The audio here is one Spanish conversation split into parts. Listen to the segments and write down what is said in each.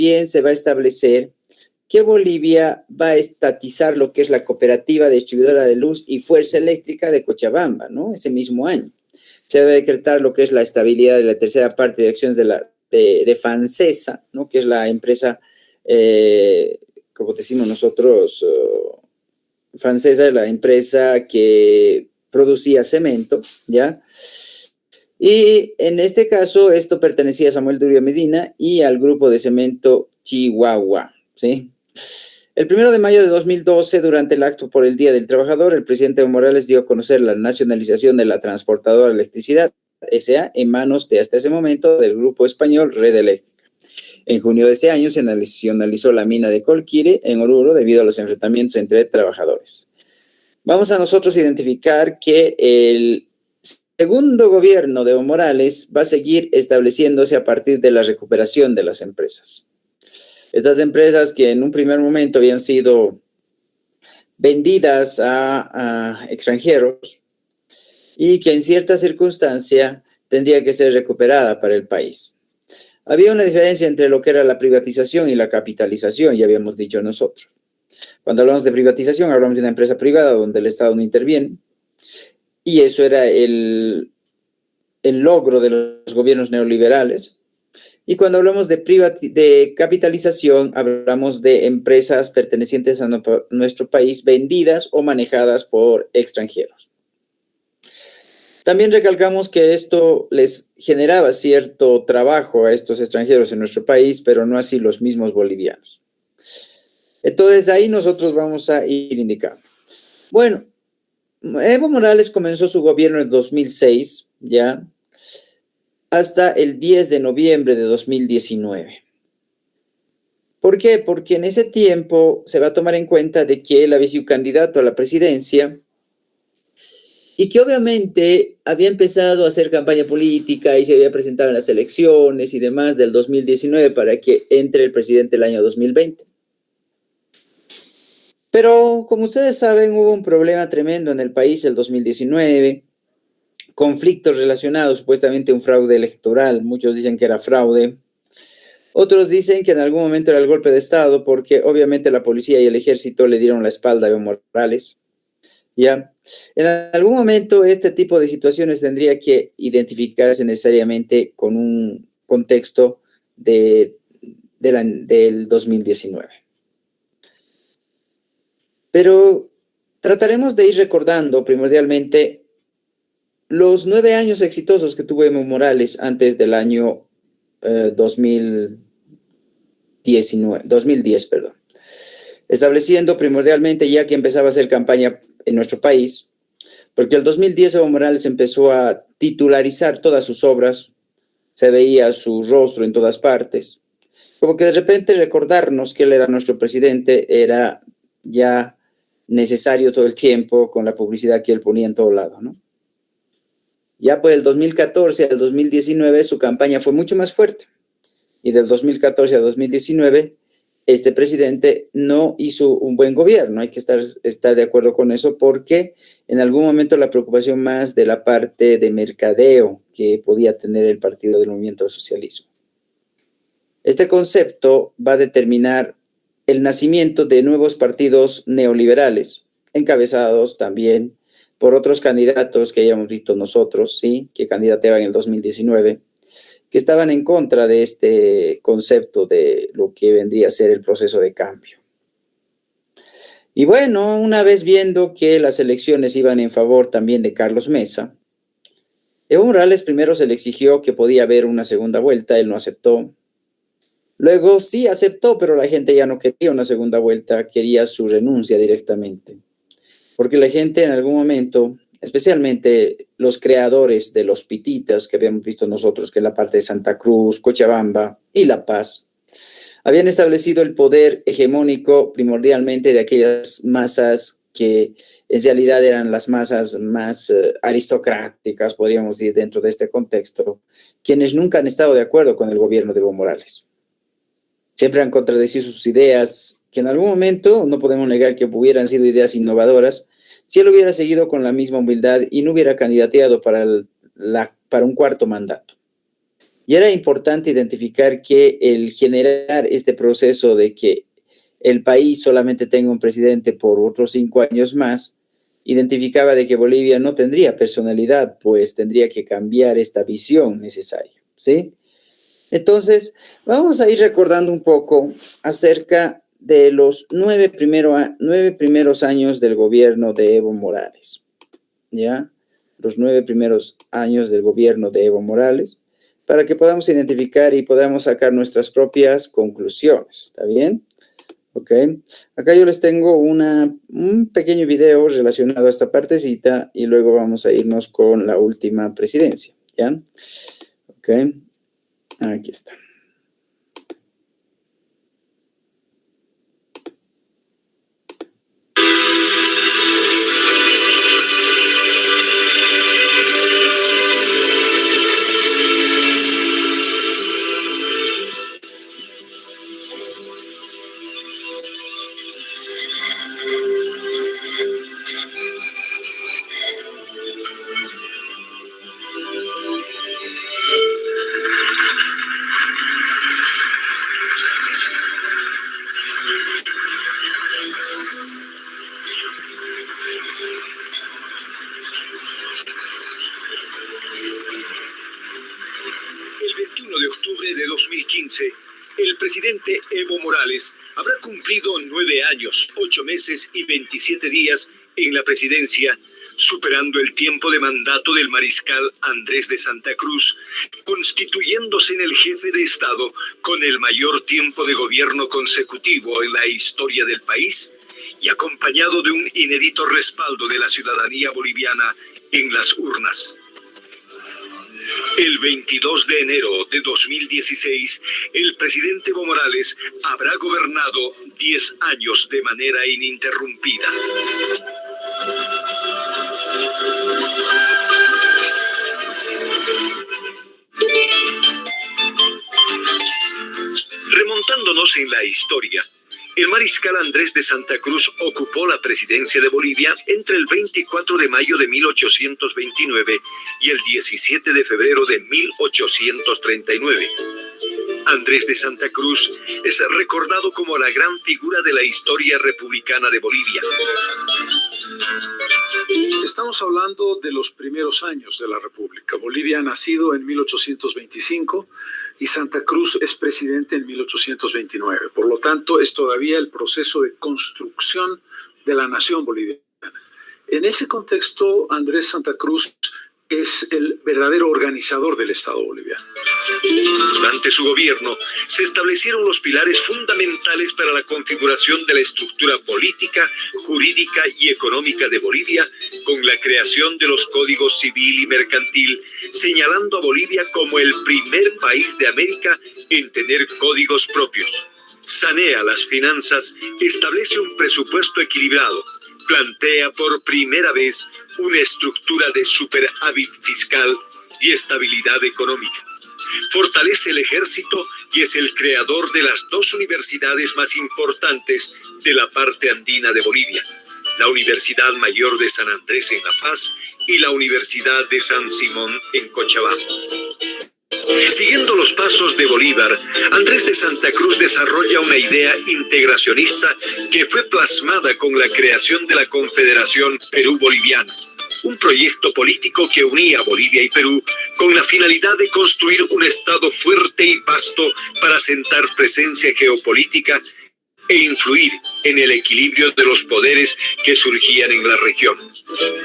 también se va a establecer que Bolivia va a estatizar lo que es la Cooperativa Distribuidora de Luz y Fuerza Eléctrica de Cochabamba, ¿no? Ese mismo año. Se va a decretar lo que es la estabilidad de la tercera parte de acciones de FANSESA, ¿no? Que es la empresa, como decimos nosotros, FANSESA es la empresa que producía cemento, ¿ya? Y en este caso, esto pertenecía a Samuel Durio Medina y al grupo de cemento Chihuahua, ¿sí? El 1 de mayo de 2012, durante el acto por el Día del Trabajador, el presidente Evo Morales dio a conocer la nacionalización de la transportadora de electricidad, S.A., en manos de hasta ese momento del grupo español Red Eléctrica. En junio de ese año se nacionalizó la mina de Colquire en Oruro debido a los enfrentamientos entre trabajadores. Vamos a nosotros identificar que el segundo gobierno de Evo Morales va a seguir estableciéndose a partir de la recuperación de las empresas. Estas empresas que en un primer momento habían sido vendidas a extranjeros y que en cierta circunstancia tendría que ser recuperada para el país. Había una diferencia entre lo que era la privatización y la capitalización, ya habíamos dicho nosotros. Cuando hablamos de privatización, hablamos de una empresa privada donde el Estado no interviene, y eso era el logro de los gobiernos neoliberales. Y cuando hablamos de capitalización, hablamos de empresas pertenecientes a nuestro país vendidas o manejadas por extranjeros. También recalcamos que esto les generaba cierto trabajo a estos extranjeros en nuestro país, pero no así los mismos bolivianos. Entonces, ahí nosotros vamos a ir indicando. Bueno, Evo Morales comenzó su gobierno en 2006, ¿ya? Hasta el 10 de noviembre de 2019. ¿Por qué? Porque en ese tiempo se va a tomar en cuenta de que él había sido candidato a la presidencia y que obviamente había empezado a hacer campaña política y se había presentado en las elecciones y demás del 2019 para que entre el presidente el año 2020. Pero como ustedes saben, hubo un problema tremendo en el país el 2019, conflictos relacionados supuestamente a un fraude electoral. Muchos dicen que era fraude. Otros dicen que en algún momento era el golpe de Estado porque obviamente la policía y el ejército le dieron la espalda a Evo Morales. ¿Ya? En algún momento este tipo de situaciones tendría que identificarse necesariamente con un contexto del 2019. Pero trataremos de ir recordando primordialmente los 9 años exitosos que tuvo Evo Morales antes del año 2010, perdón. Estableciendo primordialmente ya que empezaba a hacer campaña en nuestro país, porque el 2010 Evo Morales empezó a titularizar todas sus obras, se veía su rostro en todas partes, como que de repente recordarnos que él era nuestro presidente era ya necesario todo el tiempo con la publicidad que él ponía en todo lado, ¿no? Ya pues del 2014 al 2019 su campaña fue mucho más fuerte y del 2014 a 2019 este presidente no hizo un buen gobierno. Hay que estar de acuerdo con eso porque en algún momento la preocupación más de la parte de mercadeo que podía tener el Partido del Movimiento al Socialismo. Este concepto va a determinar el nacimiento de nuevos partidos neoliberales, encabezados también por otros candidatos que hayamos visto nosotros, ¿sí? Que candidateaban en el 2019, que estaban en contra de este concepto de lo que vendría a ser el proceso de cambio. Y bueno, una vez viendo que las elecciones iban en favor también de Carlos Mesa, Evo Morales primero se le exigió que podía haber una segunda vuelta, él no aceptó. Luego sí aceptó, pero la gente ya no quería una segunda vuelta, quería su renuncia directamente. Porque la gente en algún momento, especialmente los creadores de los pititas que habíamos visto nosotros, que es la parte de Santa Cruz, Cochabamba y La Paz, habían establecido el poder hegemónico primordialmente de aquellas masas que en realidad eran las masas más aristocráticas, podríamos decir, dentro de este contexto, quienes nunca han estado de acuerdo con el gobierno de Evo Morales. Siempre han contradecido sus ideas, que en algún momento no podemos negar que hubieran sido ideas innovadoras, si él hubiera seguido con la misma humildad y no hubiera candidateado para un cuarto mandato. Y era importante identificar que el generar este proceso de que el país solamente tenga un presidente por otros 5 años más, identificaba de que Bolivia no tendría personalidad, pues tendría que cambiar esta visión necesaria, ¿sí? Entonces, vamos a ir recordando un poco acerca de los 9 primeros años del gobierno de Evo Morales, ¿ya? Los 9 primeros años del gobierno de Evo Morales, para que podamos identificar y podamos sacar nuestras propias conclusiones, ¿está bien? Ok, acá yo les tengo un pequeño video relacionado a esta partecita y luego vamos a irnos con la última presidencia, ¿ya? Ok, aquí está. El 21 de octubre de 2015, el presidente Evo Morales habrá cumplido 9 años, 8 meses y 27 días en la presidencia, superando el tiempo de mandato del mariscal Andrés de Santa Cruz, constituyéndose en el jefe de Estado con el mayor tiempo de gobierno consecutivo en la historia del país y acompañado de un inédito respaldo de la ciudadanía boliviana en las urnas. El 22 de enero de 2016, el presidente Evo Morales habrá gobernado 10 años de manera ininterrumpida. Remontándonos en la historia, el mariscal Andrés de Santa Cruz ocupó la presidencia de Bolivia entre el 24 de mayo de 1829 y el 17 de febrero de 1839. Andrés de Santa Cruz es recordado como la gran figura de la historia republicana de Bolivia. Estamos hablando de los primeros años de la República. Bolivia ha nacido en 1825 y Santa Cruz es presidente en 1829. Por lo tanto, es todavía el proceso de construcción de la nación boliviana. En ese contexto, Andrés Santa Cruz es el verdadero organizador del Estado boliviano. Durante su gobierno se establecieron los pilares fundamentales para la configuración de la estructura política, jurídica y económica de Bolivia, con la creación de los códigos civil y mercantil, señalando a Bolivia como el primer país de América en tener códigos propios. Sanea las finanzas, establece un presupuesto equilibrado, plantea por primera vez una estructura de superávit fiscal y estabilidad económica. Fortalece el ejército y es el creador de las 2 universidades más importantes de la parte andina de Bolivia, la Universidad Mayor de San Andrés en La Paz y la Universidad de San Simón en Cochabamba. Siguiendo los pasos de Bolívar, Andrés de Santa Cruz desarrolla una idea integracionista que fue plasmada con la creación de la Confederación Perú-Boliviana, un proyecto político que unía a Bolivia y Perú con la finalidad de construir un Estado fuerte y vasto para asentar presencia geopolítica e influir en el equilibrio de los poderes que surgían en la región.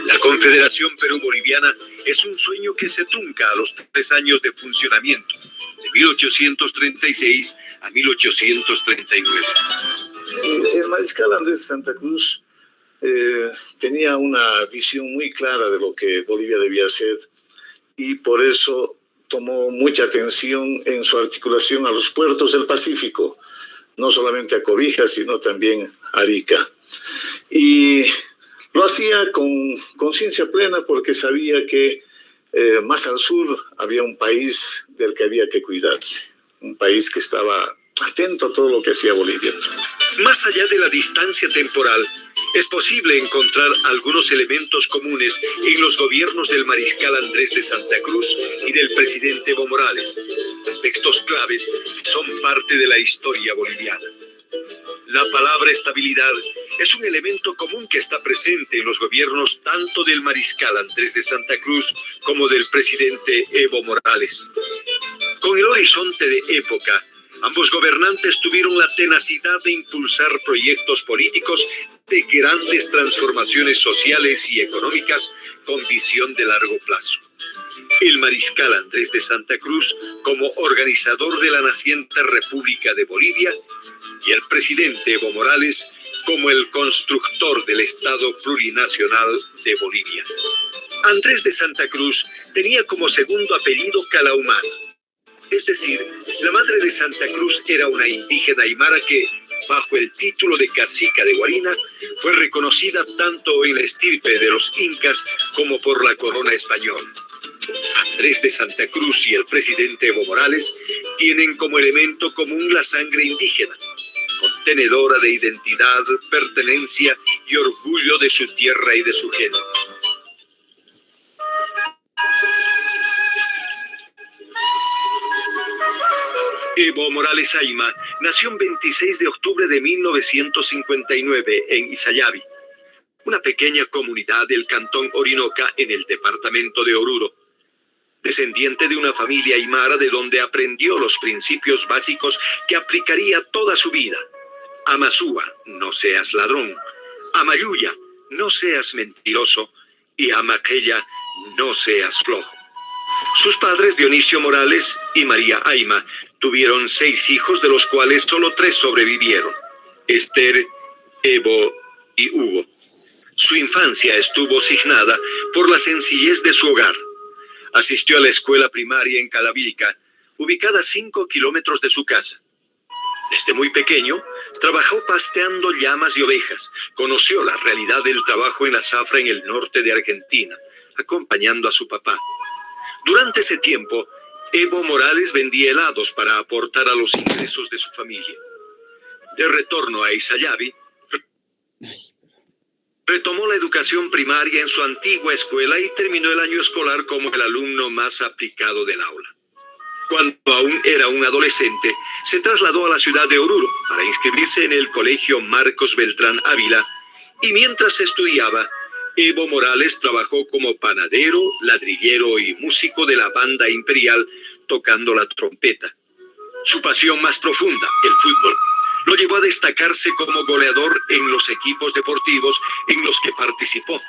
La Confederación Perú-Boliviana es un sueño que se trunca a los 3 años de funcionamiento, de 1836 a 1839. El mariscal Andrés de Santa Cruz tenía una visión muy clara de lo que Bolivia debía hacer y por eso tomó mucha atención en su articulación a los puertos del Pacífico, no solamente a Cobija, sino también a Arica. Y lo hacía con conciencia plena porque sabía que más al sur había un país del que había que cuidarse, un país que estaba atento a todo lo que hacía Bolivia. Más allá de la distancia temporal, Es posible encontrar algunos elementos comunes en los gobiernos del mariscal Andrés de Santa Cruz y del presidente Evo Morales, aspectos claves que son parte de la historia boliviana. La palabra estabilidad es un elemento común que está presente en los gobiernos tanto del mariscal Andrés de Santa Cruz como del presidente Evo Morales. Con el horizonte de época, ambos gobernantes tuvieron la tenacidad de impulsar proyectos políticos de grandes transformaciones sociales y económicas con visión de largo plazo. El mariscal Andrés de Santa Cruz como organizador de la naciente República de Bolivia y el presidente Evo Morales como el constructor del Estado plurinacional de Bolivia. Andrés de Santa Cruz tenía como segundo apellido Calahumana. Es decir, la madre de Santa Cruz era una indígena aymara que, bajo el título de cacica de Guarina, fue reconocida tanto en la estirpe de los incas como por la corona española. Andrés de Santa Cruz y el presidente Evo Morales tienen como elemento común la sangre indígena, contenedora de identidad, pertenencia y orgullo de su tierra y de su gente. Evo Morales Ayma nació el 26 de octubre de 1959 en Isayabi, una pequeña comunidad del cantón Orinoca en el departamento de Oruro. Descendiente de una familia aymara de donde aprendió los principios básicos que aplicaría toda su vida. Amasúa, no seas ladrón. Amayuya, no seas mentiroso. Y Amaqueya, no seas flojo. Sus padres, Dionisio Morales y María Ayma, tuvieron 6 hijos, de los cuales solo 3 sobrevivieron: Esther, Evo y Hugo. Su infancia estuvo signada por la sencillez de su hogar. Asistió a la escuela primaria en Calavilca, ubicada a 5 kilómetros de su casa. Desde muy pequeño, trabajó pasteando llamas y ovejas. Conoció la realidad del trabajo en la zafra en el norte de Argentina, acompañando a su papá. Durante ese tiempo, Evo Morales vendía helados para aportar a los ingresos de su familia. De retorno a Isayabi, retomó la educación primaria en su antigua escuela y terminó el año escolar como el alumno más aplicado del aula. Cuando aún era un adolescente, se trasladó a la ciudad de Oruro para inscribirse en el colegio Marcos Beltrán Ávila, y mientras estudiaba, Evo Morales trabajó como panadero, ladrillero y músico de la banda imperial, tocando la trompeta. Su pasión más profunda, el fútbol, lo llevó a destacarse como goleador en los equipos deportivos en los que participó,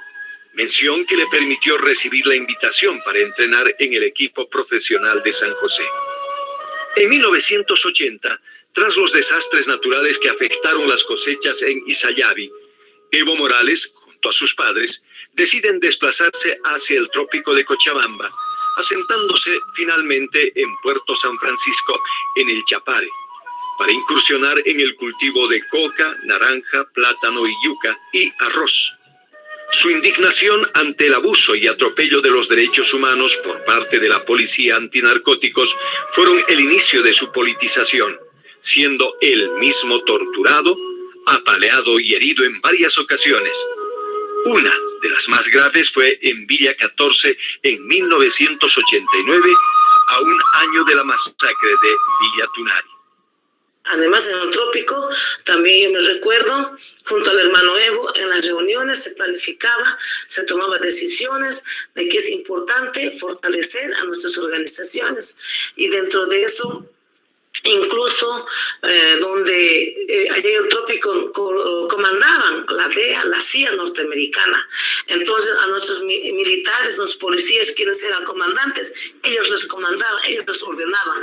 mención que le permitió recibir la invitación para entrenar en el equipo profesional de San José. En 1980, tras los desastres naturales que afectaron las cosechas en Isayabi, Evo Morales, junto a sus padres, deciden desplazarse hacia el trópico de Cochabamba, asentándose finalmente en Puerto San Francisco, en el Chapare, para incursionar en el cultivo de coca, naranja, plátano y yuca y arroz. Su indignación ante el abuso y atropello de los derechos humanos por parte de la policía antinarcóticos fueron el inicio de su politización, siendo él mismo torturado, apaleado y herido en varias ocasiones. Una de las más graves fue en Villa 14 en 1989, a un año de la masacre de Villa Tunari. Además, en el trópico, también yo me recuerdo, junto al hermano Evo, en las reuniones se planificaba, se tomaban decisiones de que es importante fortalecer a nuestras organizaciones. Y dentro de eso, incluso donde allá en el trópico comandaban la DEA, la CIA norteamericana. Entonces a nuestros militares, los policías, quienes eran comandantes, ellos les comandaban, ellos les ordenaban.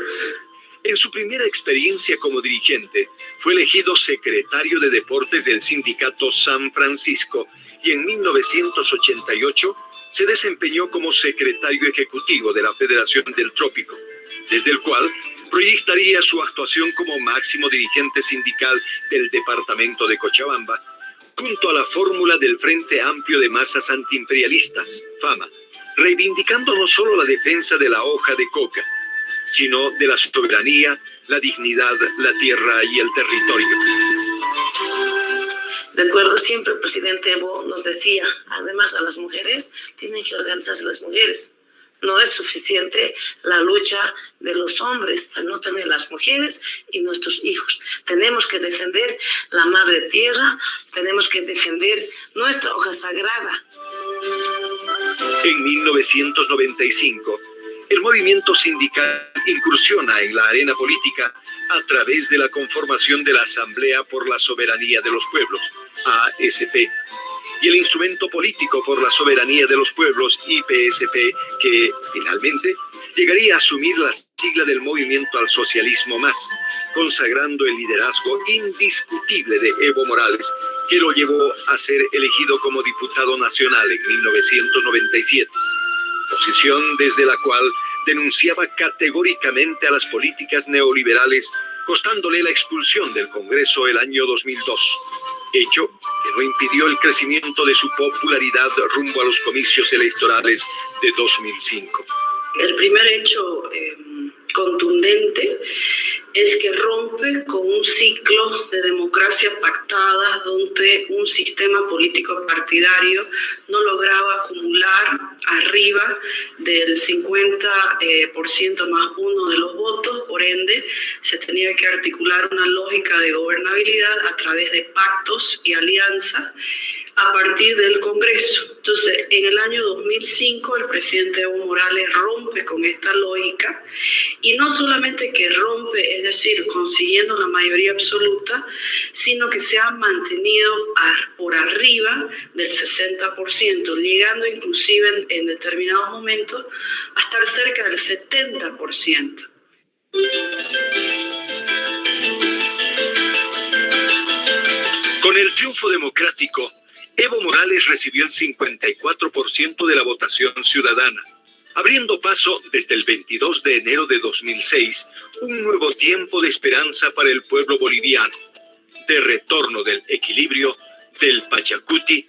En su primera experiencia como dirigente, fue elegido secretario de Deportes del Sindicato San Francisco y en 1988 se desempeñó como secretario ejecutivo de la Federación del Trópico, desde el cual proyectaría su actuación como máximo dirigente sindical del departamento de Cochabamba, junto a la fórmula del Frente Amplio de Masas Antiimperialistas, FAMA, reivindicando no solo la defensa de la hoja de coca, sino de la soberanía, la dignidad, la tierra y el territorio. Recuerdo siempre el presidente Evo nos decía, además a las mujeres, tienen que organizarse las mujeres. No es suficiente la lucha de los hombres, sino también las mujeres y nuestros hijos. Tenemos que defender la madre tierra, tenemos que defender nuestra hoja sagrada. En 1995, el movimiento sindical incursiona en la arena política a través de la conformación de la Asamblea por la Soberanía de los Pueblos, ASP, y el Instrumento Político por la Soberanía de los Pueblos, IPSP, que finalmente llegaría a asumir la sigla del movimiento al socialismo más, consagrando el liderazgo indiscutible de Evo Morales, que lo llevó a ser elegido como diputado nacional en 1997, posición desde la cual denunciaba categóricamente a las políticas neoliberales, costándole la expulsión del Congreso el año 2002, hecho que no impidió el crecimiento de su popularidad rumbo a los comicios electorales de 2005. El primer hecho contundente es que rompe con un ciclo de democracia pactada donde un sistema político partidario no lograba acumular arriba del 50% más uno de los votos, por ende se tenía que articular una lógica de gobernabilidad a través de pactos y alianzas a partir del Congreso. Entonces, en el año 2005, el presidente Evo Morales rompe con esta lógica, y no solamente que rompe, es decir, consiguiendo la mayoría absoluta, sino que se ha mantenido por arriba del 60%, llegando inclusive en determinados momentos a estar cerca del 70%. Con el triunfo democrático, Evo Morales recibió el 54% de la votación ciudadana, abriendo paso desde el 22 de enero de 2006, un nuevo tiempo de esperanza para el pueblo boliviano, de retorno del equilibrio del Pachacuti,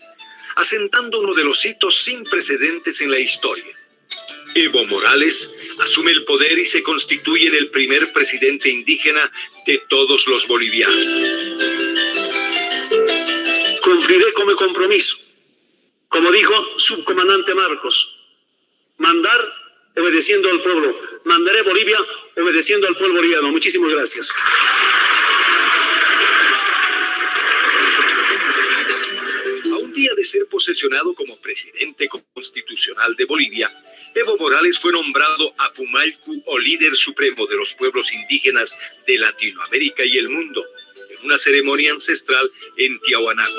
asentando uno de los hitos sin precedentes en la historia. Evo Morales asume el poder y se constituye en el primer presidente indígena de todos los bolivianos. Cumpliré con mi compromiso, como dijo subcomandante Marcos, mandar obedeciendo al pueblo, mandaré Bolivia obedeciendo al pueblo boliviano. Muchísimas gracias. A un día de ser posesionado como presidente constitucional de Bolivia, Evo Morales fue nombrado Apumalcu, o líder supremo de los pueblos indígenas de Latinoamérica y el mundo, una ceremonia ancestral en Tiahuanaco.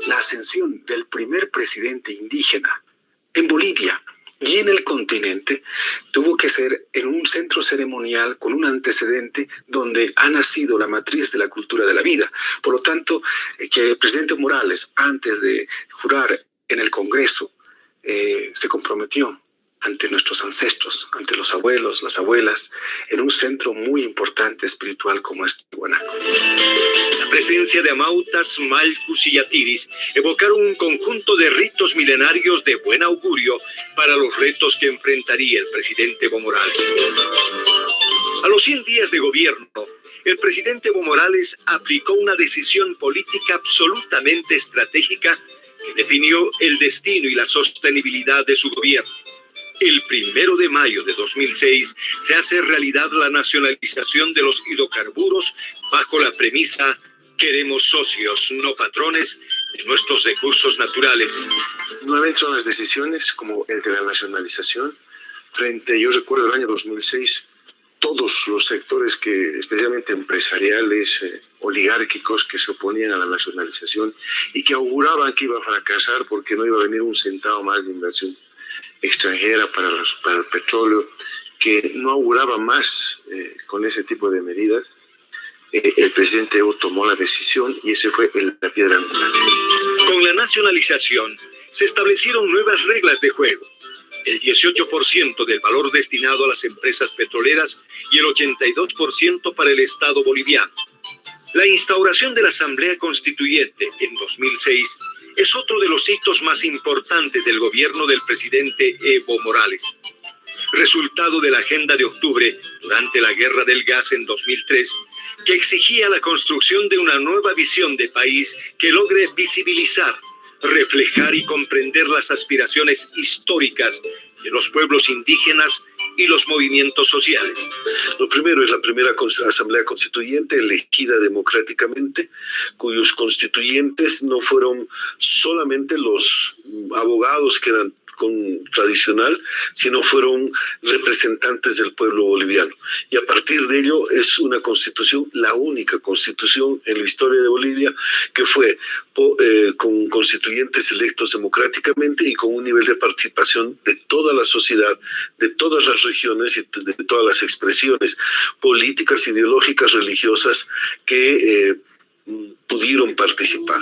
La ascensión del primer presidente indígena en Bolivia y en el continente tuvo que ser en un centro ceremonial con un antecedente donde ha nacido la matriz de la cultura de la vida. Por lo tanto, que el presidente Morales, antes de jurar en el Congreso, se comprometió ante nuestros ancestros, ante los abuelos, las abuelas, en un centro muy importante espiritual como es Tiahuanaco. La presencia de amautas, malcus y yatiris evocaron un conjunto de ritos milenarios de buen augurio para los retos que enfrentaría el presidente Evo Morales. A los 100 días de gobierno, el presidente Evo Morales aplicó una decisión política absolutamente estratégica que definió el destino y la sostenibilidad de su gobierno. El 1 de mayo de 2006 se hace realidad la nacionalización de los hidrocarburos bajo la premisa "queremos socios, no patrones", de nuestros recursos naturales. Nuevamente son las decisiones como el de la nacionalización. Yo recuerdo el año 2006, todos los sectores que, especialmente empresariales, oligárquicos, que se oponían a la nacionalización y que auguraban que iba a fracasar porque no iba a venir un centavo más de inversión extranjera para el petróleo, que no auguraba más con ese tipo de medidas. El presidente Evo tomó la decisión y ese fue la piedra angular. Con la nacionalización se establecieron nuevas reglas de juego. El 18% del valor destinado a las empresas petroleras y el 82% para el Estado boliviano. La instauración de la Asamblea Constituyente en 2006 es otro de los hitos más importantes del gobierno del presidente Evo Morales. Resultado de la Agenda de Octubre durante la Guerra del Gas en 2003, que exigía la construcción de una nueva visión de país que logre visibilizar, reflejar y comprender las aspiraciones históricas de los pueblos indígenas y los movimientos sociales. Lo primero es la primera asamblea constituyente elegida democráticamente, cuyos constituyentes no fueron solamente los abogados que eran tradicional, sino fueron representantes del pueblo boliviano. Y a partir de ello es una constitución, la única constitución en la historia de Bolivia que fue con constituyentes electos democráticamente y con un nivel de participación de toda la sociedad, de todas las regiones y de todas las expresiones políticas, ideológicas, religiosas que pudieron participar.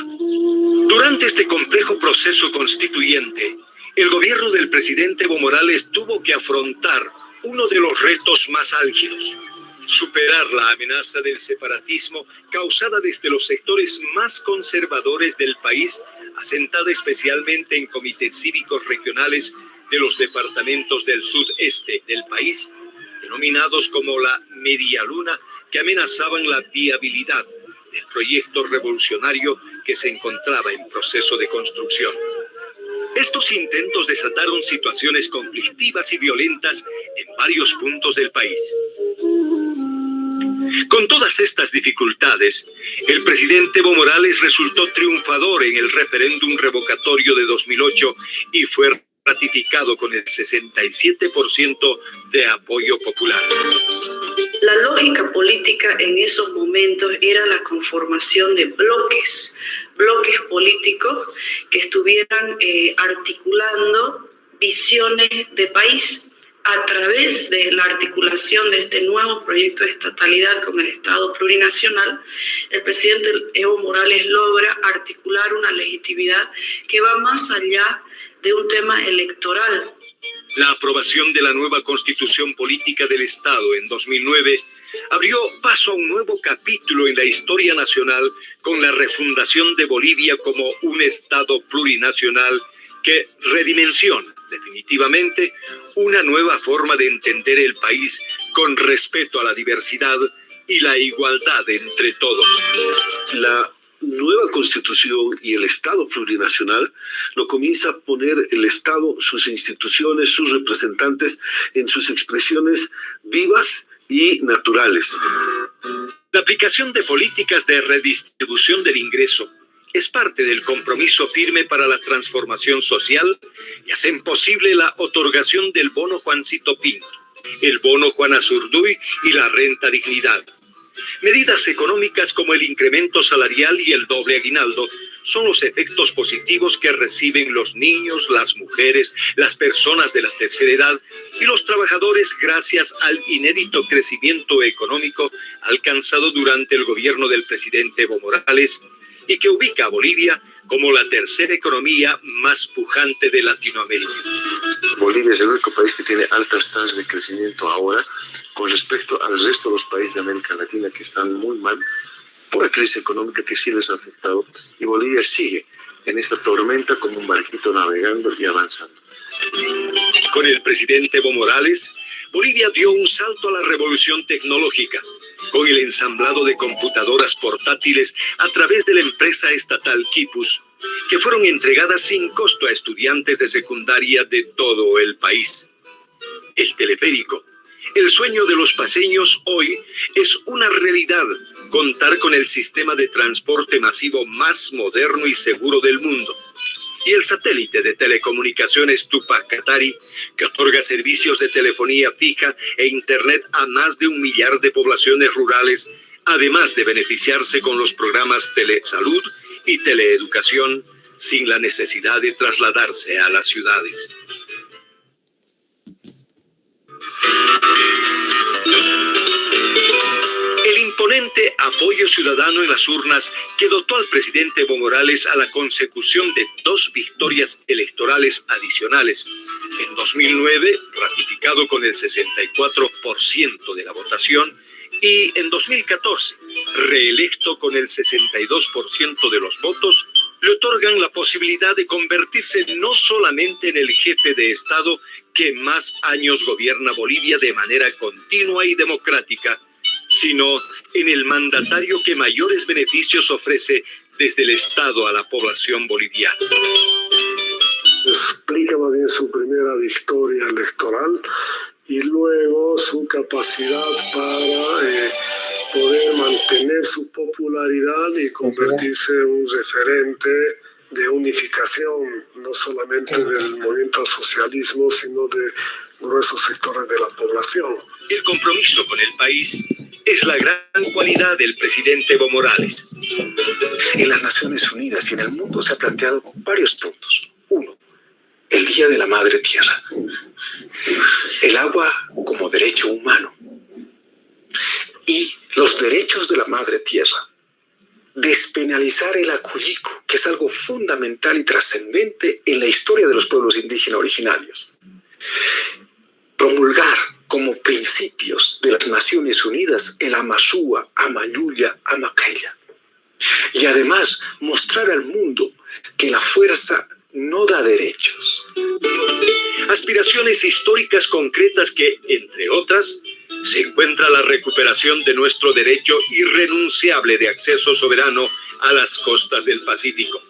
Durante este complejo proceso constituyente, el gobierno del presidente Evo Morales tuvo que afrontar uno de los retos más álgidos: superar la amenaza del separatismo causada desde los sectores más conservadores del país, asentada especialmente en comités cívicos regionales de los departamentos del sudeste del país, denominados como la Media Luna, que amenazaban la viabilidad del proyecto revolucionario que se encontraba en proceso de construcción. Estos intentos desataron situaciones conflictivas y violentas en varios puntos del país. Con todas estas dificultades, el presidente Evo Morales resultó triunfador en el referéndum revocatorio de 2008 y fue ratificado con el 67% de apoyo popular. La lógica política en esos momentos era la conformación de bloques políticos que estuvieran articulando visiones de país a través de la articulación de este nuevo proyecto de estatalidad con el Estado plurinacional. El presidente Evo Morales logra articular una legitimidad que va más allá de un tema electoral. La aprobación de la nueva Constitución Política del Estado en 2009 abrió paso a un nuevo capítulo en la historia nacional con la refundación de Bolivia como un Estado plurinacional que redimensiona definitivamente una nueva forma de entender el país con respeto a la diversidad y la igualdad entre todos. La nueva constitución y el Estado plurinacional lo comienza a poner el Estado, sus instituciones, sus representantes en sus expresiones vivas y naturales. La aplicación de políticas de redistribución del ingreso es parte del compromiso firme para la transformación social y hacen posible la otorgación del bono Juancito Pinto, el bono Juana Zurduy y la renta dignidad. Medidas económicas como el incremento salarial y el doble aguinaldo son los efectos positivos que reciben los niños, las mujeres, las personas de la tercera edad y los trabajadores gracias al inédito crecimiento económico alcanzado durante el gobierno del presidente Evo Morales y que ubica a Bolivia como la tercera economía más pujante de Latinoamérica. Bolivia es el único país que tiene altas tasas de crecimiento ahora con respecto al resto de los países de América Latina que están muy mal por la crisis económica que sí les ha afectado, y Bolivia sigue en esta tormenta como un barquito navegando y avanzando. Con el presidente Evo Morales, Bolivia dio un salto a la revolución tecnológica, con el ensamblado de computadoras portátiles a través de la empresa estatal Quipus, que fueron entregadas sin costo a estudiantes de secundaria de todo el país. El teleférico, el sueño de los paceños hoy, es una realidad. Contar con el sistema de transporte masivo más moderno y seguro del mundo. Y el satélite de telecomunicaciones Tupac Katari, que otorga servicios de telefonía fija e internet a más de 1 millar de poblaciones rurales, además de beneficiarse con los programas Telesalud y Teleeducación, sin la necesidad de trasladarse a las ciudades. El imponente apoyo ciudadano en las urnas que dotó al presidente Evo Morales a la consecución de 2 victorias electorales adicionales. En 2009, ratificado con el 64% de la votación, y en 2014, reelecto con el 62% de los votos, le otorgan la posibilidad de convertirse no solamente en el jefe de Estado que más años gobierna Bolivia de manera continua y democrática, sino en el mandatario que mayores beneficios ofrece desde el Estado a la población boliviana. Explica más bien su primera victoria electoral y luego su capacidad para poder mantener su popularidad y convertirse en un referente de unificación, no solamente del movimiento al socialismo, sino de gruesos sectores de la población. El compromiso con el país es la gran cualidad del presidente Evo Morales. En las Naciones Unidas y en el mundo se ha planteado varios puntos. Uno, el Día de la Madre Tierra. El agua como derecho humano. Y los derechos de la Madre Tierra. Despenalizar el acullico, que es algo fundamental y trascendente en la historia de los pueblos indígenas originarios. Promulgar como principios de las Naciones Unidas el Amazúa, Amayuya, Amaquella. Y además mostrar al mundo que la fuerza no da derechos. Aspiraciones históricas concretas que, entre otras, se encuentra la recuperación de nuestro derecho irrenunciable de acceso soberano a las costas del Pacífico.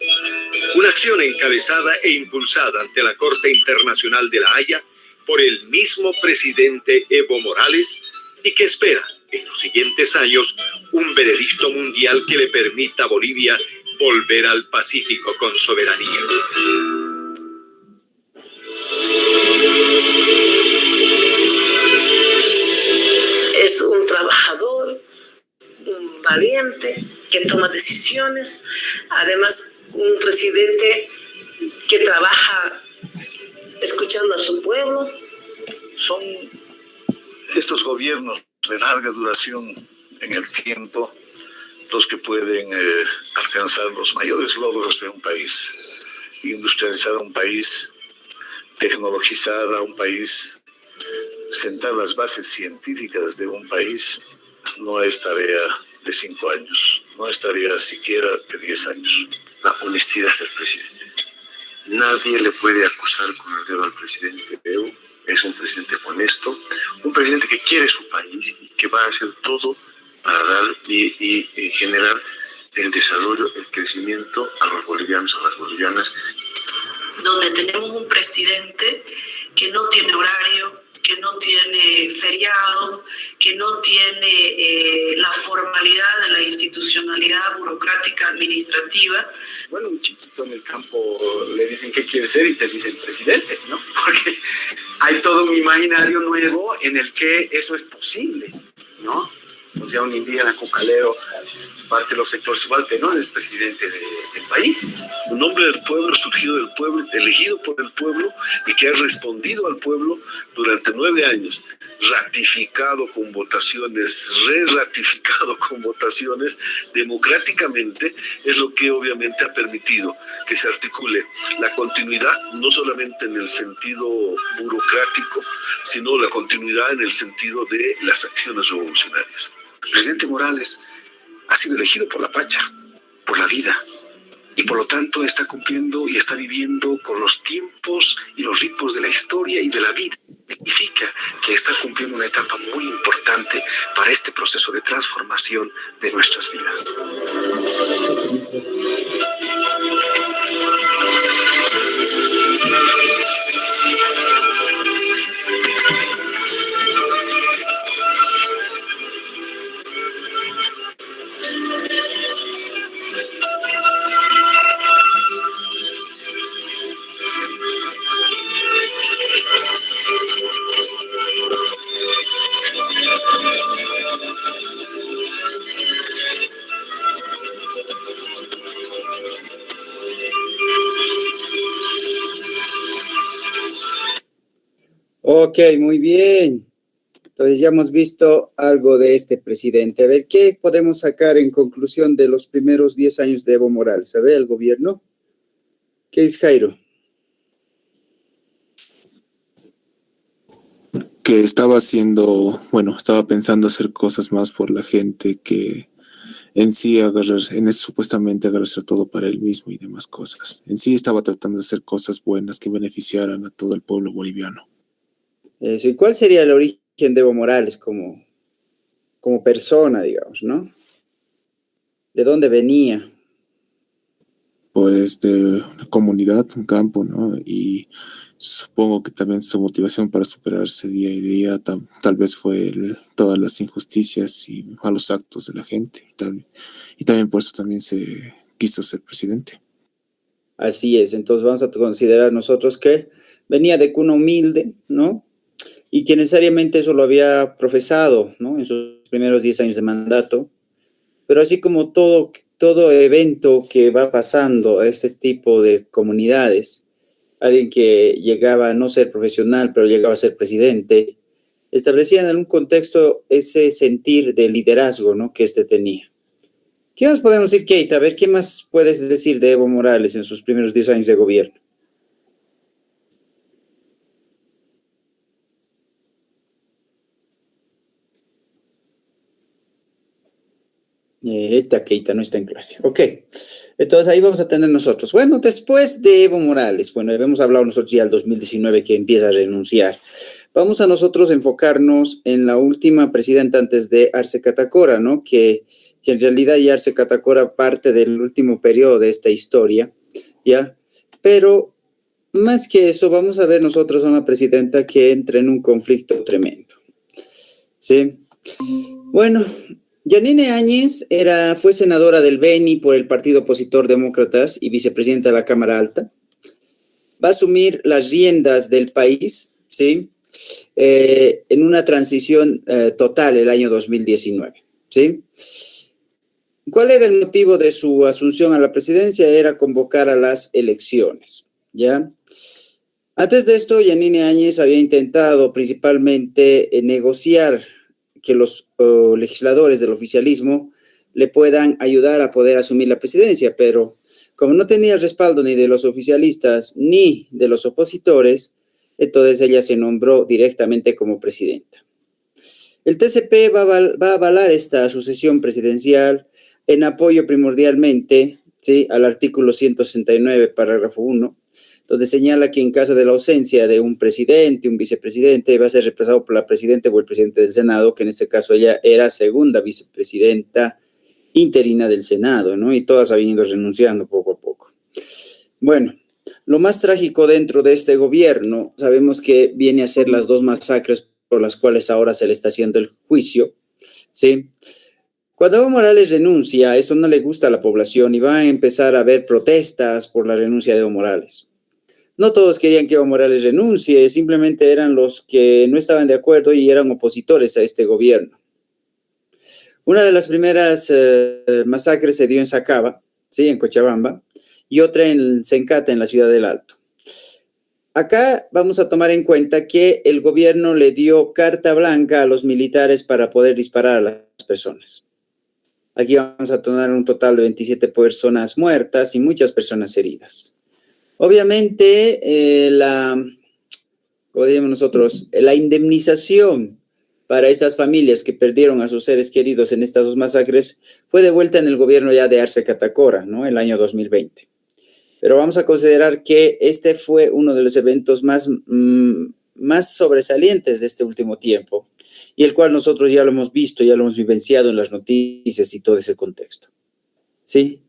Una acción encabezada e impulsada ante la Corte Internacional de La Haya por el mismo presidente Evo Morales y que espera en los siguientes años un veredicto mundial que le permita a Bolivia volver al Pacífico con soberanía. Es un trabajador, un valiente, que toma decisiones, además un presidente que trabaja escuchando a su pueblo. Son estos gobiernos de larga duración en el tiempo los que pueden alcanzar los mayores logros de un país, industrializar a un país, tecnologizar a un país, sentar las bases científicas de un país. No es tarea de 5 años, no es tarea siquiera de 10 años. La honestidad del presidente. Nadie le puede acusar con el dedo al presidente Evo. Es un presidente honesto, un presidente que quiere su país y que va a hacer todo para dar y generar el desarrollo, el crecimiento a los bolivianos, a las bolivianas. Donde tenemos un presidente que no tiene horario, que no tiene feriado, que no tiene la formalidad de la institucionalidad burocrática administrativa. Bueno, un chiquito en el campo le dicen qué quiere ser y te dicen presidente, ¿no? Porque hay todo un imaginario nuevo en el que eso es posible, ¿no? O sea, un indígena cocalero, parte de los sectores subalternos, es presidente del país. Un hombre del pueblo, surgido del pueblo, elegido por el pueblo y que ha respondido al pueblo durante 9 años, ratificado con votaciones, re-ratificado con votaciones democráticamente, es lo que obviamente ha permitido que se articule la continuidad, no solamente en el sentido burocrático, sino la continuidad en el sentido de las acciones revolucionarias. El presidente Morales ha sido elegido por la Pacha, por la vida, y por lo tanto está cumpliendo y está viviendo con los tiempos y los ritmos de la historia y de la vida. Significa que está cumpliendo una etapa muy importante para este proceso de transformación de nuestras vidas. Ok, muy bien. Entonces ya hemos visto algo de este presidente. A ver, ¿qué podemos sacar en conclusión de los primeros 10 años de Evo Morales? A ver, el gobierno. ¿Qué es, Jairo? Que estaba estaba pensando hacer cosas más por la gente, que en sí supuestamente agarrarse todo para él mismo y demás cosas. En sí estaba tratando de hacer cosas buenas que beneficiaran a todo el pueblo boliviano. Eso. ¿Y cuál sería el origen de Evo Morales? Como como persona, digamos, ¿no? ¿De dónde venía? Pues de una comunidad, un campo, ¿no? Y supongo que también su motivación para superarse día y día tal vez fue todas las injusticias y malos actos de la gente. Y también por eso también se quiso ser presidente. Así es, entonces vamos a considerar nosotros que venía de cuna humilde, ¿no? Y que necesariamente eso lo había profesado, ¿no? En sus primeros 10 años de mandato. Pero así como todo evento que va pasando a este tipo de comunidades, alguien que llegaba a no ser profesional, pero llegaba a ser presidente, establecían en un contexto ese sentir de liderazgo, ¿no? Que tenía. ¿Qué más podemos decir, Keita? A ver, ¿qué más puedes decir de Evo Morales en sus primeros 10 años de gobierno? Keita no está en clase. Ok, entonces ahí vamos a tener nosotros. Bueno, después de Evo Morales, bueno, hemos hablado nosotros ya del 2019 que empieza a renunciar. Vamos a nosotros enfocarnos en la última presidenta antes de Arce Catacora, ¿no? Que en realidad ya Arce Catacora parte del último periodo de esta historia, ¿ya? Pero más que eso, vamos a ver nosotros a una presidenta que entra en un conflicto tremendo, ¿sí? Bueno, Yanine Áñez fue senadora del Beni por el partido opositor Demócratas y vicepresidenta de la Cámara Alta. Va a asumir las riendas del país, ¿sí? En una transición total el año 2019, ¿sí? ¿Cuál era el motivo de su asunción a la presidencia? Era convocar a las elecciones, ¿ya? Antes de esto, Yanine Áñez había intentado principalmente negociar que los legisladores del oficialismo le puedan ayudar a poder asumir la presidencia, pero como no tenía el respaldo ni de los oficialistas ni de los opositores, entonces ella se nombró directamente como presidenta. El TCP va a avalar esta sucesión presidencial en apoyo primordialmente, ¿sí?, al artículo 169, parágrafo 1, donde señala que en caso de la ausencia de un presidente, un vicepresidente, va a ser reemplazado por la presidenta o el presidente del Senado, que en este caso ella era segunda vicepresidenta interina del Senado, ¿no? Y todas han ido renunciando poco a poco. Bueno, lo más trágico dentro de este gobierno, sabemos que viene a ser las 2 masacres por las cuales ahora se le está haciendo el juicio, ¿sí? Cuando Evo Morales renuncia, eso no le gusta a la población y va a empezar a haber protestas por la renuncia de Evo Morales. No todos querían que Evo Morales renuncie, simplemente eran los que no estaban de acuerdo y eran opositores a este gobierno. Una de las primeras masacres se dio en Sacaba, ¿sí?, en Cochabamba, y otra en Sencata, en la ciudad del Alto. Acá vamos a tomar en cuenta que el gobierno le dio carta blanca a los militares para poder disparar a las personas. Aquí vamos a tener un total de 27 personas muertas y muchas personas heridas. Obviamente, como diríamos nosotros, la indemnización para esas familias que perdieron a sus seres queridos en estas 2 masacres fue devuelta en el gobierno ya de Arce Catacora, ¿no?, el año 2020. Pero vamos a considerar que este fue uno de los eventos más sobresalientes de este último tiempo, y el cual nosotros ya lo hemos visto, ya lo hemos vivenciado en las noticias y todo ese contexto, ¿sí?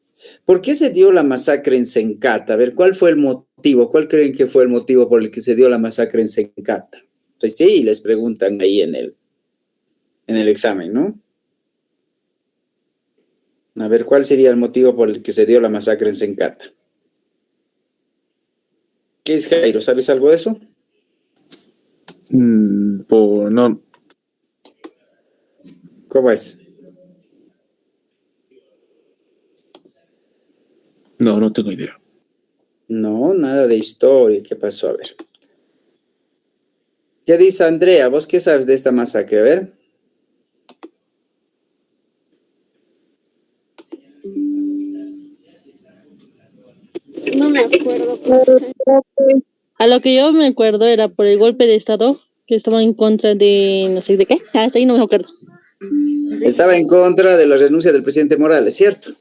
¿Por qué se dio la masacre en Sencata? A ver, ¿cuál fue el motivo? ¿Cuál creen que fue el motivo por el que se dio la masacre en Sencata? Pues sí, les preguntan ahí en el examen, ¿no? A ver, ¿cuál sería el motivo por el que se dio la masacre en Sencata? ¿Qué es, Jairo? ¿Sabes algo de eso? No. ¿Cómo es? No tengo idea. No, nada de historia. ¿Qué pasó? A ver. ¿Qué dice Andrea? ¿Vos qué sabes de esta masacre? A ver. No me acuerdo. A lo que yo me acuerdo era por el golpe de Estado, que estaban en contra de no sé de qué. Hasta ahí no me acuerdo. Estaba en contra de la renuncia del presidente Morales, ¿cierto?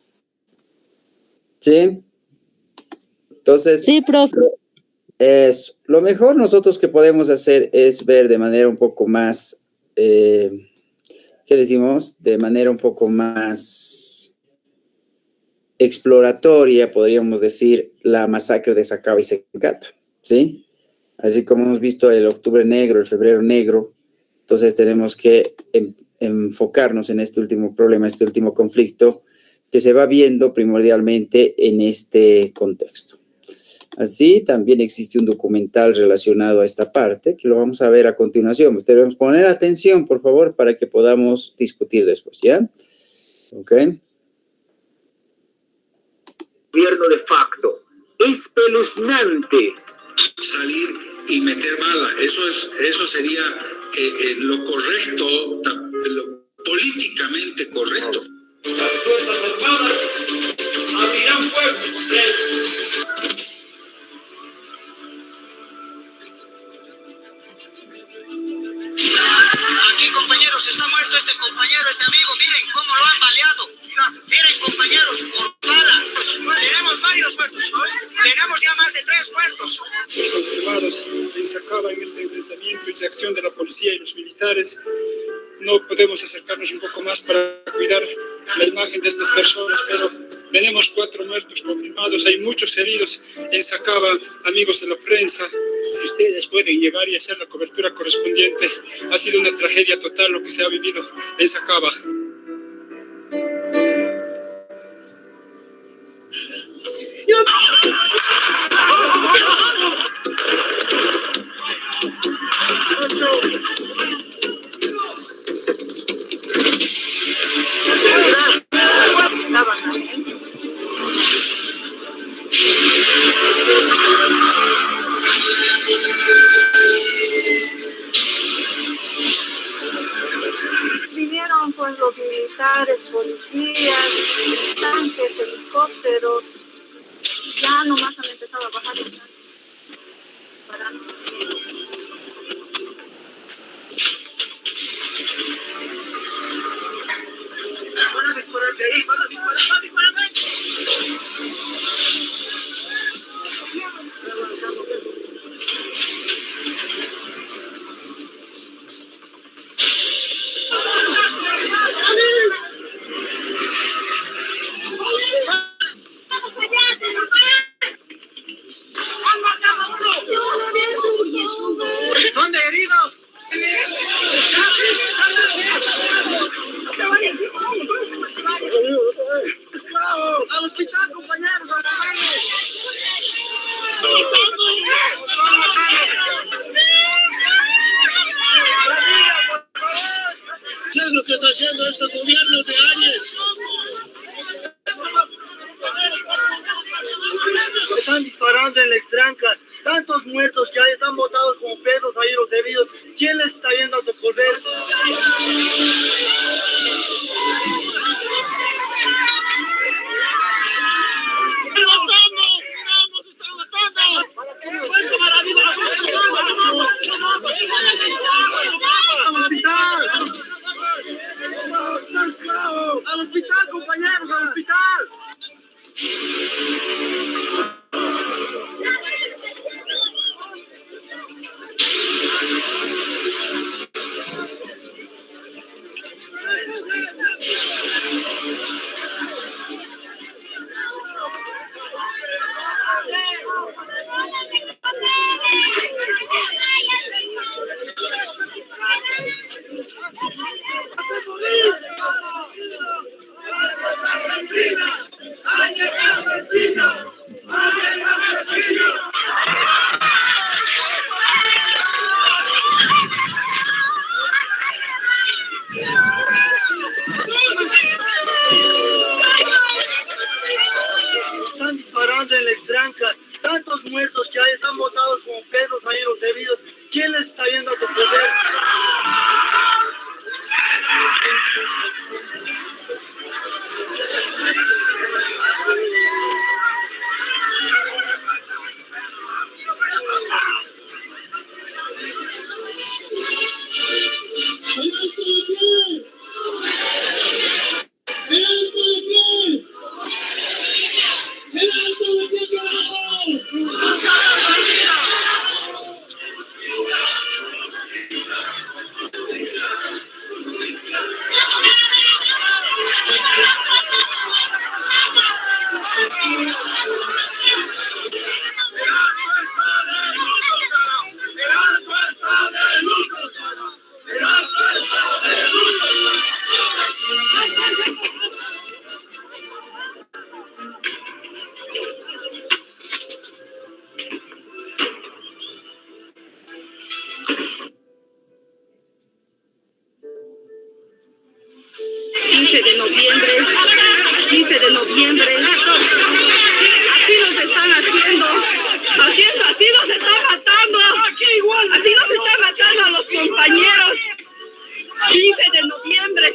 Sí. Entonces. Sí, profe. Lo mejor nosotros que podemos hacer es ver de manera un poco más, ¿qué ¿qué decimos? De manera un poco más exploratoria, podríamos decir, la masacre de Sacaba y Secapa, ¿sí? Así como hemos visto el octubre negro, el febrero negro, entonces tenemos que enfocarnos en este último problema, este último conflicto que se va viendo primordialmente en este contexto. Así, también existe un documental relacionado a esta parte, que lo vamos a ver a continuación. Debemos poner atención, por favor, para que podamos discutir después, ¿ya? Ok. Gobierno de facto. Espeluznante. Salir y meter bala, eso sería lo correcto, lo políticamente correcto. Las Fuerzas Armadas abrirán fuego. Aquí, compañeros, está muerto este compañero, este amigo. Miren cómo lo han baleado. Miren, compañeros, por balas. Tenemos varios muertos. Tenemos ya más de 3 muertos. Confirmados en Sacaba en este enfrentamiento y acción de la policía y los militares. No podemos acercarnos un poco más para cuidar la imagen de estas personas, pero tenemos 4 muertos confirmados, hay muchos heridos en Sacaba, amigos de la prensa. Si ustedes pueden llegar y hacer la cobertura correspondiente, ha sido una tragedia total lo que se ha vivido en Sacaba. Vinieron pues los militares, policías, tanques, helicópteros. Ya nomás han empezado a bajar los tanques. Van a disparar de ahí, van a disparar. ¿Dónde heridos? Al hospital, compañeros, ¿Qué es lo que está haciendo este gobierno de Áñez? Están disparando en la extranca. Tantos muertos que hay, están botados como perros ahí los heridos. ¿Quién les está yendo a socorrer? ¡Al hospital, compañeros! ¡Al hospital! Están disparando en la extranca. Tantos muertos que hay, están botados como perros ahí los heridos. ¿Quién les está yendo a socorrer? 15 de noviembre. Así nos están haciendo. Así nos están matando. Así nos están matando a los compañeros. 15 de noviembre.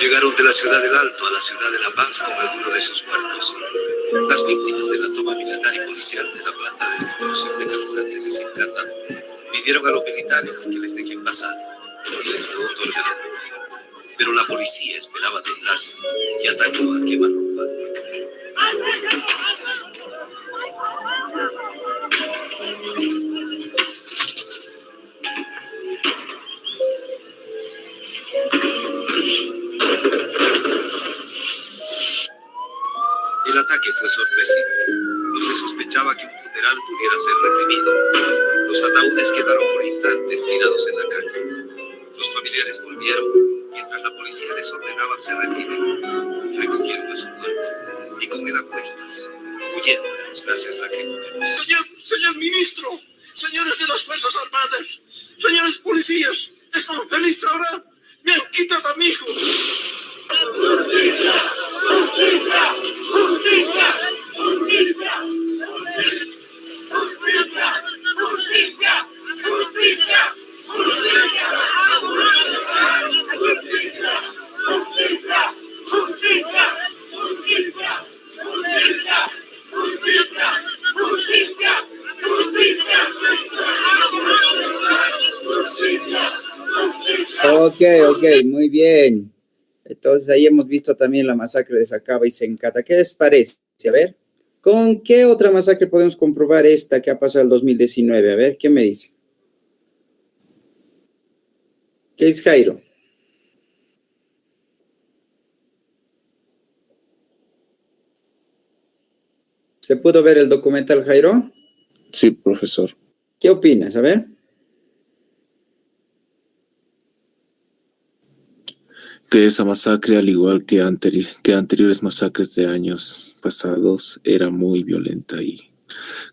Llegaron de la ciudad del Alto a la ciudad de La Paz con alguno de sus muertos. Las víctimas de la toma militar y policial de la planta de distribución de carburantes de Sencata pidieron a los militares que les dejen pasar y les fue otorgado. Pero la policía esperaba detrás y atacó a quemarropa. El ataque fue sorpresivo. No se sospechaba que un funeral pudiera ser reprimido. Los ataúdes quedaron por instantes tirados en la calle. Los familiares volvieron mientras la policía les ordenaba se retiren. Recogieron a su muerto y con él a cuestas huyeron de los gases lacrimógenos. Señor ministro, señores de las Fuerzas Armadas, señores policías, ¿están felices ahora? Me han quitado a mi hijo. ¡Justicia! ¡Justicia! ¡Justicia! ¡Justicia! ¡Justicia! ¡Justicia! ¡Justicia! ¡Justicia! ¡Justicia! ¡Justicia! ¡Justicia! Ok, muy bien. Entonces ahí hemos visto también la masacre de Sacaba y Sencata. ¿Qué les parece? A ver, ¿con qué otra masacre podemos comprobar esta que ha pasado el 2019? A ver, ¿qué me dice? ¿Qué es Jairo? ¿Se pudo ver el documental, Jairo? Sí, profesor. ¿Qué opinas? A ver. Que esa masacre, al igual que anteriores masacres de años pasados, era muy violenta y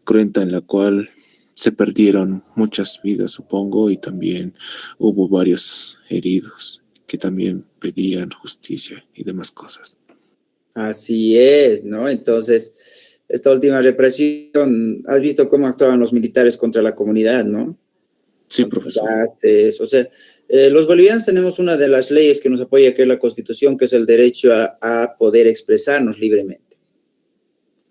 cruenta, en la cual se perdieron muchas vidas, supongo, y también hubo varios heridos que también pedían justicia y demás cosas. Así es, ¿no? Entonces, esta última represión, ¿has visto cómo actuaban los militares contra la comunidad, no? Sí, profesor. O sea, los bolivianos tenemos una de las leyes que nos apoya, que es la Constitución, que es el derecho a poder expresarnos libremente.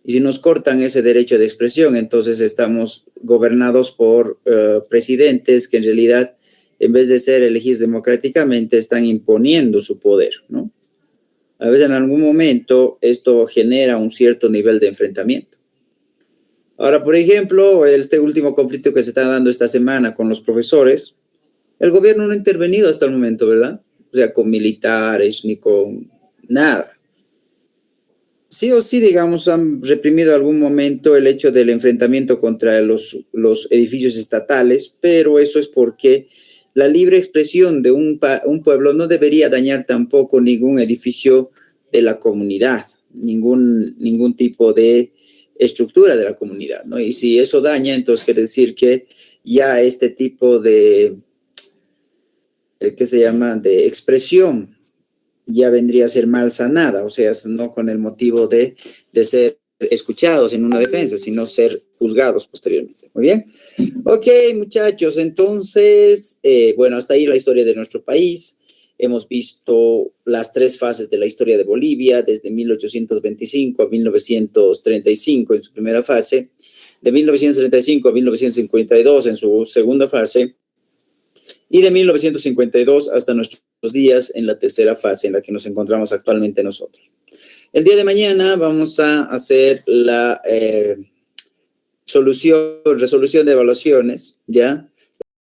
Y si nos cortan ese derecho de expresión, entonces estamos gobernados por presidentes que en realidad, en vez de ser elegidos democráticamente, están imponiendo su poder, ¿no? A veces en algún momento esto genera un cierto nivel de enfrentamiento. Ahora, por ejemplo, este último conflicto que se está dando esta semana con los profesores, el gobierno no ha intervenido hasta el momento, ¿verdad? O sea, con militares ni con nada. Sí o sí, digamos, han reprimido algún momento el hecho del enfrentamiento contra los edificios estatales, pero eso es porque la libre expresión de un pueblo no debería dañar tampoco ningún edificio de la comunidad, ningún tipo de estructura de la comunidad, ¿no? Y si eso daña, entonces quiere decir que ya este tipo de, ¿qué se llama?, de expresión ya vendría a ser mal sanada, o sea, no con el motivo de ser escuchados en una defensa, sino ser juzgados posteriormente. Muy bien. Ok, muchachos, entonces, bueno, hasta ahí la historia de nuestro país. Hemos visto las 3 fases de la historia de Bolivia, desde 1825 a 1935 en su primera fase, de 1935 a 1952 en su segunda fase, y de 1952 hasta nuestros días en la tercera fase en la que nos encontramos actualmente nosotros. El día de mañana vamos a hacer la resolución de evaluaciones, ¿ya?